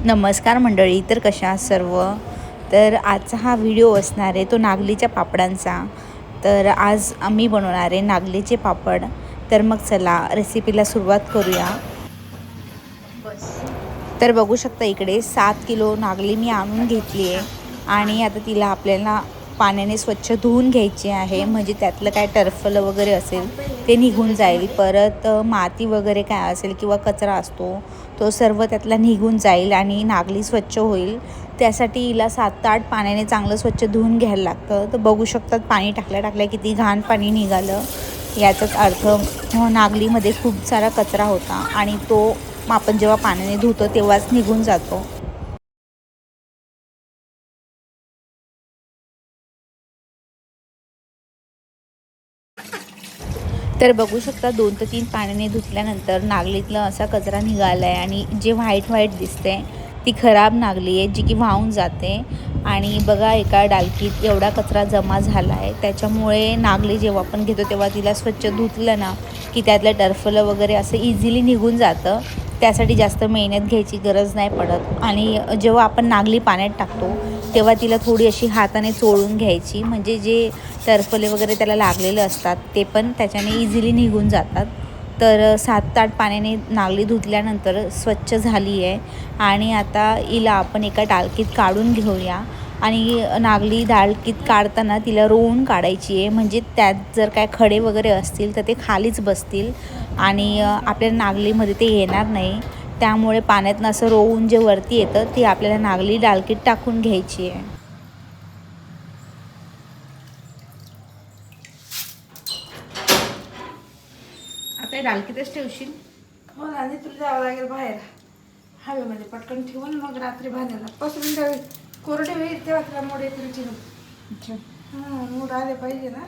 नमस्कार मंडळी, तर कशा आहात सर्व. तर आजचा हा व्हिडिओ असणार आहे तो नागलीच्या पापडांचा. तर आज आम्ही बनवणार आहे नागलीचे पापड. तर मग चला रेसिपीला सुरुवात करूया. तर बघू शकता इकडे 7 किलो नागली मी आणून घेतली आहे आणि आता तिला आपल्याला पाण्याने स्वच्छ धुवून घ्यायची आहे, म्हणजे त्यातलं काय टरफलं वगैरे असेल ते निघून जाईल. परत माती वगैरे काय असेल किंवा कचरा असतो तो सर्व त्यातला निघून जाईल आणि नागली स्वच्छ होईल. त्यासाठी हिला 7 ते 8 पाण्याने चांगलं स्वच्छ धुवून घ्यायला लागतं. तर बघू शकतात पाणी टाकल्या किती घाण पाणी निघालं. याचाच अर्थ नागलीमध्ये खूप सारा कचरा होता आणि तो आपण जेव्हा पाण्याने धुतो तेव्हाच निघून जातो. तर बघू शकता 2 ते 3 पाण्याने धुतल्यानंतर नागलीतला असा कचरा निघाला आहे आणि जे व्हाईट दिसते ती खराब नागली आहे, जी की वाहून जाते. आणि बघा एका डालकीत एवढा कचरा जमा झाला आहे. त्याच्यामुळे नागली जेव्हा आपण घेतो तेव्हा तिला स्वच्छ धुतलं ना की त्यातलं टरफलं वगैरे असं इझिली निघून जातं. त्यासाठी जास्त मेहनत घ्यायची गरज नाही पडत. आणि जेव्हा आपण नागली पाण्यात टाकतो तेव्हा तिला थोडी अशी हाताने चोळून घ्यायची, म्हणजे जे टरफले वगैरे त्याला लागलेले असतात ते पण त्याच्याने इझिली निघून जातात. तर 7 ते 8 पाण्याने नागली धुतल्यानंतर स्वच्छ झाली आहे आणि आता हिला आपण एका डालकीत काढून घेऊया. आणि नागली डालकीत काढताना तिला रोवून काढायची आहे, म्हणजे त्यात जर काय खडे वगैरे असतील तर ते खालीच बसतील आणि आपल्या नागलीमध्ये ते येणार नाही. त्यामुळे पाण्यातनं असं रोवून जे वरती येतं ते आपल्याला नागली डालकीत टाकून घ्यायची आहे. आता डालकीतच ठेवशील? हो ना, आणि तुला जावं लागेल बाहेर हवेमध्ये पटकन ठेवून मग रात्री भाज्याला पसरून ठेवी. कोरडे होईल तेव्हा तुला मोड येतील चिरून. अच्छा. हां, मोड आले पाहिजे ना.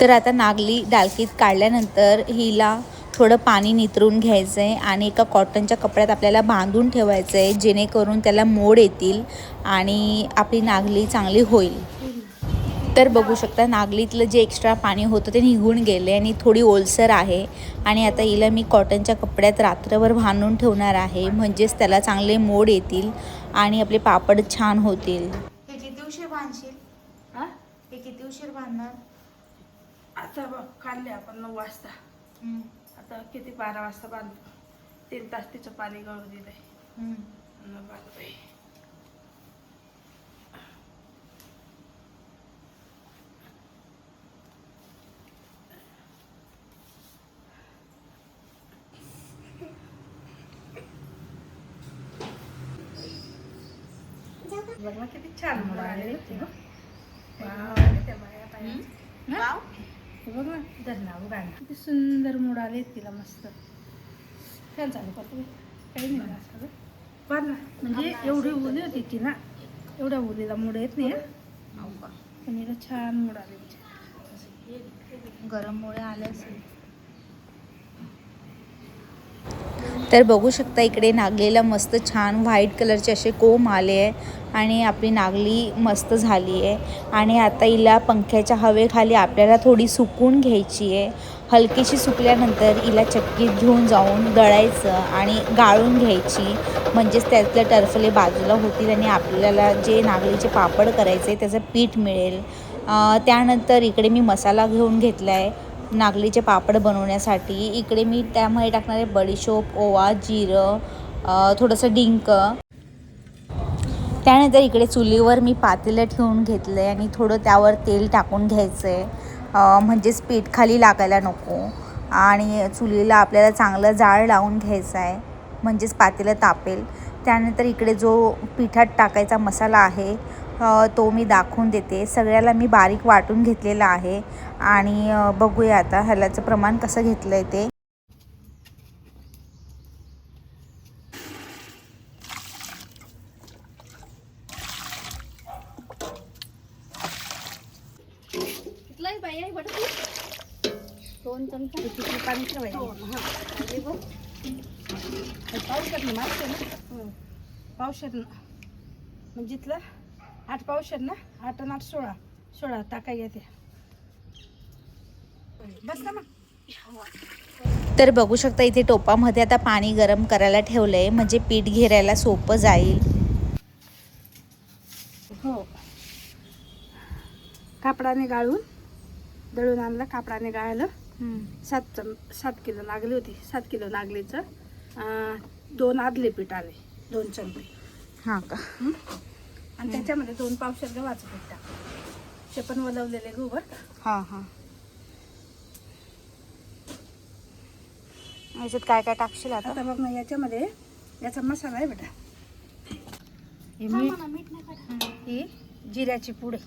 तर आता नागली डालकीत काढल्यानंतर हिला थोडं पाणी नितरून घ्यायचं आहे आणि एका कॉटनच्या कपड्यात आपल्याला बांधून ठेवायचं आहे, जेणेकरून त्याला मोड येतील आणि आपली नागली चांगली होईल. तर बघू शकता नागलीतलं जे एक्स्ट्रा पाणी होतं ते निघून गेले आणि थोडी ओलसर आहे. आणि आता हिला मी कॉटनच्या कपड्यात रात्रभर बांधून ठेवणार आहे, म्हणजेच त्याला चांगले मोड येतील आणि आपले पापड छान होतील. हे किती उशीर बांधशील? हां, हे किती उशीर बांधणार? आता बघ काढले आपण 9 वाजता. आता किती 12 वाजता बांधतो. 3 तास तिचं पाणी गळू दिलंय. बांधतोय. बघ ना किती छान मोड आले. बघ ना धरणा उगाणं किती सुंदर मोड आले तिला. मस्त फॅन चालू करतो. काही नाही असं बघ ना, म्हणजे एवढी उली होती ती ना, एवढ्या उलीला मोड येत नाही. पण हिला छान मोड आले. गरममुळे आले असेल. तर बघू शकता इकडे नागलीला मस्त छान व्हाईट कलरचे असे कोंब आले आहे आणि आपली नागली मस्त झाली आहे. आणि आता हिला पंख्याच्या हवेखाली आपल्याला थोडी सुकून घ्यायची आहे. हलकीशी सुकल्यानंतर हिला चक्कीत घेऊन जाऊन दळायचं आणि गाळून घ्यायची, म्हणजेच त्यातले टरफले बाजूला होतील आणि आपल्याला जे नागलीचे पापड करायचे त्याचं पीठ मिळेल. त्यानंतर इकडे मी मसाला घेऊन घेतला आहे नागलीचे पापड बनवण्यासाठी. इकडे मी त्यामध्ये टाकणारे बडीशोप, ओवा, जिरं, थोडंसं डिंक. त्यानंतर इकडे चुलीवर मी पातेलं ठेवून घेतलं आहे आणि थोडं त्यावर तेल टाकून घ्यायचं आहे, म्हणजेच पीठ खाली लागायला नको. आणि चुलीला आपल्याला चांगलं जाळ लावून घ्यायचं आहे, म्हणजेच पातेलं तापेल. त्यानंतर इकडे जो पिठात टाकायचा मसाला आहे तो मी दाखवून देते. सगळ्याला मी बारीक वाटून घेतलेला आहे आणि बघूया आता ह्यालाचं प्रमाण कसं घेतलं आहे ते. दोन चमचा किती पाणी ठेवायचं. पावशेर ना मागते ना, पावशेर ना म्हणजे इथलं 8 पावशेर ना, 8 आणि 8 16 टाकाय येते. बस ना मग. तर बघू शकता इथे टोपामध्ये आता पाणी गरम करायला ठेवलं आहे, म्हणजे पीठ घेरायला सोपं जाईल. हो, कापडाने गाळून दळून आणलं. कापडाने गाळलं. 7 किलो नागली होती. 7 किलो नागलीचं 2 आदले पीठ आले, 2 चमचे. हां का? आणि त्याच्यामध्ये 2 पावशेर गव्हाचं पीठ टाकलं. ते पण वलवलेले गहू बरं का. हां हां. याच्यात काय काय टाकशील आता? आता बघ ना, याच्यामध्ये याचा मसाला आहे बेटा. हे मीठ, ही जिऱ्याची पूड आहे.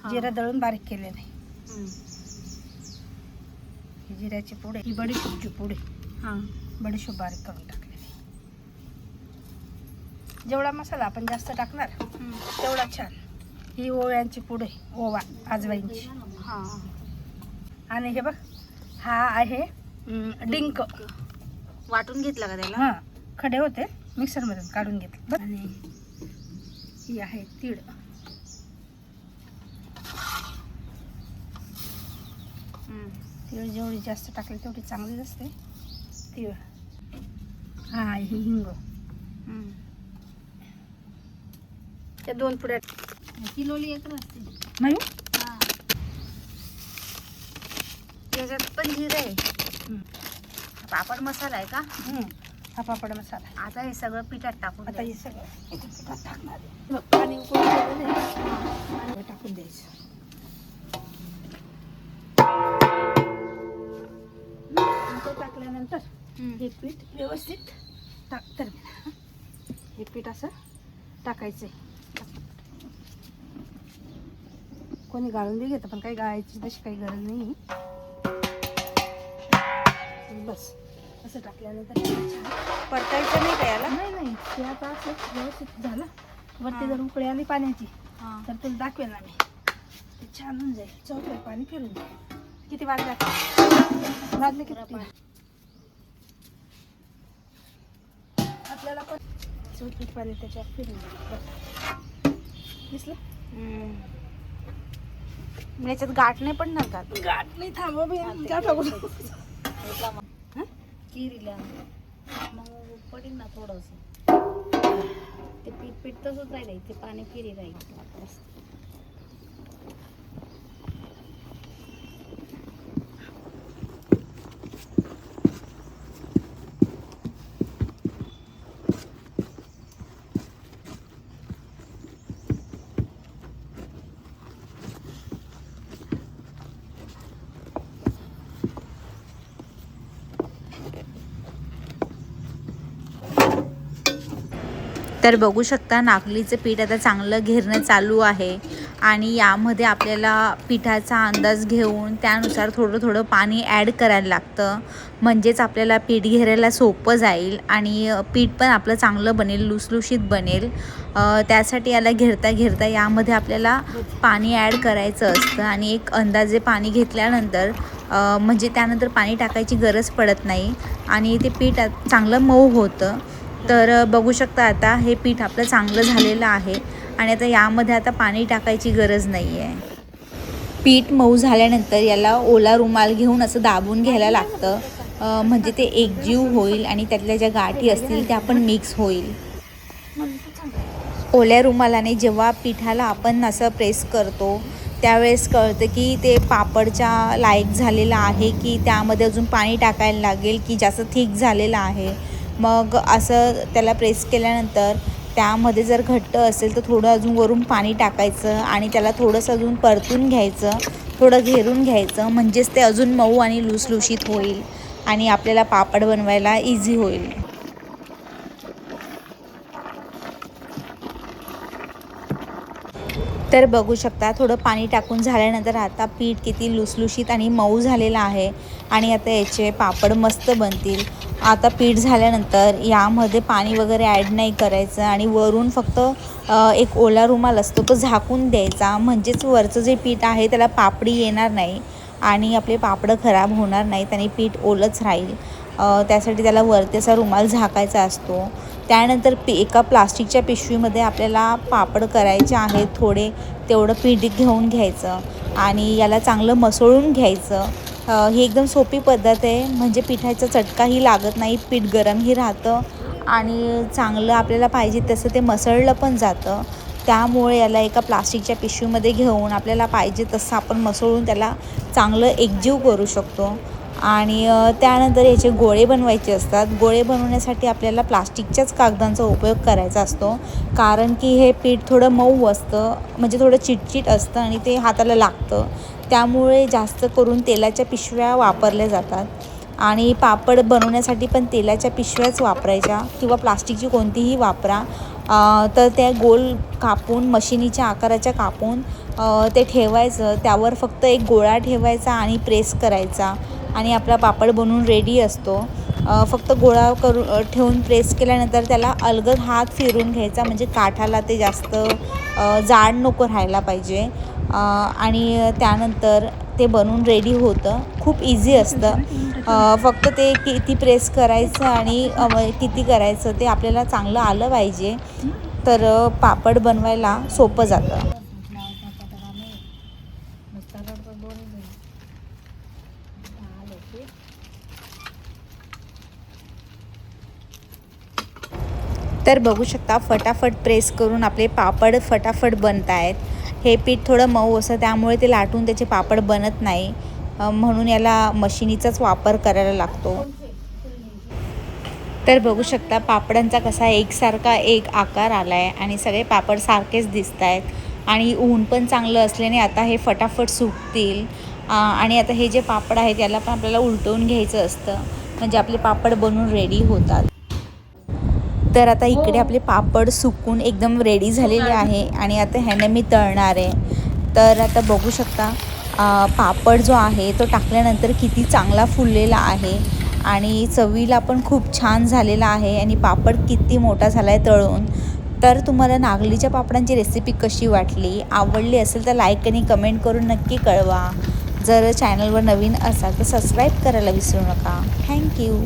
जिरा दळून बारीक केलेलं आहे. ही जिऱ्याची पूड आहे. ही बडीशोपची पूड आहे. हां, बडीशोप बारीक करून टाकलेली. जेवढा मसाला आपण जास्त टाकणार तेवढा छान. ही ओव्यांची पूड आहे, ओवा आजवाईंची. हां. आणि हे बघ, हा आहे डिंक. वाटून घेतला का त्याला? हां, खडे होते, मिक्सरमधून काढून घेतले बघ. आणि ही आहे तीळ. तीळ जेवढी जास्त टाकली तेवढी चांगली असते. तीळ. हा, ही हिंग. त्या 2 पुड्या किलोली एक असते. नाही. त्याच्यात पण जिरे आहे. पापड मसाला आहे का? हा पापड मसाला. आता हे सगळं पिठात टाकून आता हे द्यायचं. सगळं इथे पिठात टाकणार आहे. बघ, पाणी उकळून ठेवलेलं आहे. आणि टाकून द्यायचं. ते टाकल्यानंतर हे पीठ व्यवस्थित टाक. हे पीठ असं टाकायचं आहे. कोणी गाळून बी घेतं, पण काही गाळायची तशी काही गरज नाही. बस असं टाकल्यानंतर परतायचं नाही का याला? नाही, ते आता असं व्यवस्थित झालं. वरती जर उकळी आली पाण्याची तर तुला दाखवेल ना मी. ते छान होऊन जाईल. चौथं पाणी फिरून जाईल. किती वाजले किती? आपल्याला पण चौथं पाणी त्याच्यावर फिरून जाईल. दिसलं? याच्यात गाठ नाही पडणार का? गाठ नाही. थांबव बी. काय टाकू? किरीला मग पडेल ना थोडंसं. ते पीठ तसंच राहिलं, ते पाणी किरी राहील. तर बघू शकता नागलीचं पीठ आता चांगलं घेरणं चालू आहे. आणि यामध्ये आपल्याला पिठाचा अंदाज घेऊन त्यानुसार थोडं थोडं पाणी ॲड करायला लागतं, म्हणजेच आपल्याला पीठ घेरायला सोपं जाईल आणि पीठ पण आपलं चांगलं बनेल, लुसलुशीत बनेल. त्यासाठी याला घेरता घेरता यामध्ये आपल्याला पाणी ॲड करायचं असतं. आणि एक अंदाजे पाणी घेतल्यानंतर म्हणजे त्यानंतर पाणी टाकायची गरज पडत नाही आणि ते पीठ चांगलं मऊ होतं. तर बघू शकता आता हे पीठ आपलं चांगलं झालेलं आहे आणि आता यामध्ये आता पाणी टाकायची गरज नाही आहे. पीठ मऊ झाल्यानंतर याला ओला रुमाल घेऊन असं दाबून घ्यायला लागतं, म्हणजे ते एकजीव होईल आणि त्यातल्या ज्या गाठी असतील त्या पण मिक्स होईल. ओल्या रुमालाने जेव्हा पिठाला आपण असं प्रेस करतो त्यावेळेस कळतं की ते पापडच्या लायक झालेलं आहे की त्यामध्ये अजून पाणी टाकायला लागेल की जास्त थिक झालेलं आहे. मग असं त्याला प्रेस केल्यानंतर त्यामध्ये जर घट्ट असेल तर थोडं अजून वरून पाणी टाकायचं आणि त्याला थोडंसं अजून परतून घ्यायचं, थोडं घेरून घ्यायचं, म्हणजेच ते अजून मऊ आणि लुसलुशीत होईल आणि आपल्याला पापड बनवायला इझी होईल. तर बघू शकता थोडं पाणी टाकून झाल्यानंतर आता पीठ किती लुसलुशीत आणि मऊ झालेलं आहे आणि आता याचे पापड मस्त बनतील. आता पीठ झाल्यानंतर यामध्ये पाणी वगैरे ॲड नाही करायचं आणि वरून फक्त एक ओला रुमाल असतो तो झाकून द्यायचा, म्हणजेच वरचं जे पीठ आहे त्याला पापडी येणार नाही आणि आपले पापडं खराब होणार नाहीत आणि पीठ ओलंच राहील. त्यासाठी त्याला वरती असा रुमाल झाकायचा असतो. त्यानंतर एका प्लास्टिकच्या पिशवीमध्ये आपल्याला पापड करायचे आहेत. थोडे तेवढं पीठ घेऊन घ्यायचं आणि याला चांगलं मसळून घ्यायचं. ही एकदम सोपी पद्धत आहे, म्हणजे पिठाचा चटकाही लागत नाही, पीठ गरमही राहतं आणि चांगलं आपल्याला पाहिजे तसं ते मसळलं पण जातं. त्यामुळे याला एका प्लास्टिकच्या पिशवीमध्ये घेऊन आपल्याला पाहिजे तसं आपण मसळून त्याला चांगलं एकजीव करू शकतो. आणि त्यानंतर याचे गोळे बनवायचे असतात. गोळे बनवण्यासाठी आपल्याला प्लास्टिकच्याच कागदांचा उपयोग करायचा असतो, कारण की हे पीठ थोडं मऊ असतं, म्हणजे थोडं चिटचिट असतं आणि ते हाताला लागतं. त्यामुळे जास्त करून तेलाच्या पिशव्या वापरल्या जातात. आणि पापड बनवण्यासाठी पण तेलाच्या पिशव्याच वापरायच्या किंवा प्लास्टिकची कोणतीही वापरा. तर त्या गोल कापून मशिनीच्या आकाराच्या कापून ते ठेवायचं. त्यावर फक्त एक गोळा ठेवायचा आणि प्रेस करायचा आणि आपला पापड बनवून रेडी असतो. फक्त गोळा ठेवून प्रेस केल्यानंतर त्याला अलगद हात फिरून घ्यायचा, म्हणजे काठाला ते जास्त जाड नको राहायला पाहिजे. आणि त्यानंतर ते बनवून रेडी होतं. खूप इझी असतं. फक्त ते किती प्रेस करायचं आणि किती करायचं ते आपल्याला चांगलं आलं पाहिजे, तर पापड बनवायला सोपं जातं. तर बघू शकता फटाफट प्रेस करून आपले पापड फटाफट बनत आहेत. हे पीठ थोडं मऊ असतं, त्यामुळे ते लाटून त्याचे पापड बनत नाही, म्हणून याला मशिनीचाच वापर करायला लागतो. तर बघू शकता पापडांचा कसा एकसारखा एक आकार आला आहे आणि सगळे पापड सारखेच दिसत आहेत. आणि ऊन पण चांगलं असल्याने आता हे फटाफट सुकतील. आणि आता हे जे पापड आहेत याला पण आपल्याला उलटवून घ्यायचं असतं, म्हणजे आपले पापड बनून रेडी होतात. तर आता इकडे आपले पापड सुकून एकदम रेडी झालेले आहे आणि आता ह्याने मी तळणार आहे. तर आता बघू शकता पापड जो आहे तो टाकल्यानंतर किती चांगला फुललेला आहे आणि चवीला पण खूप छान झालेला आहे आणि पापड किती मोठा झाला आहे तळून. तर तुम्हाला नागलीच्या पापडांची रेसिपी कशी वाटली, आवडली असेल तर लाईक आणि कमेंट करून नक्की कळवा. जर चॅनलवर नवीन असाल तर सबस्क्राईब करायला विसरू नका. थँक्यू.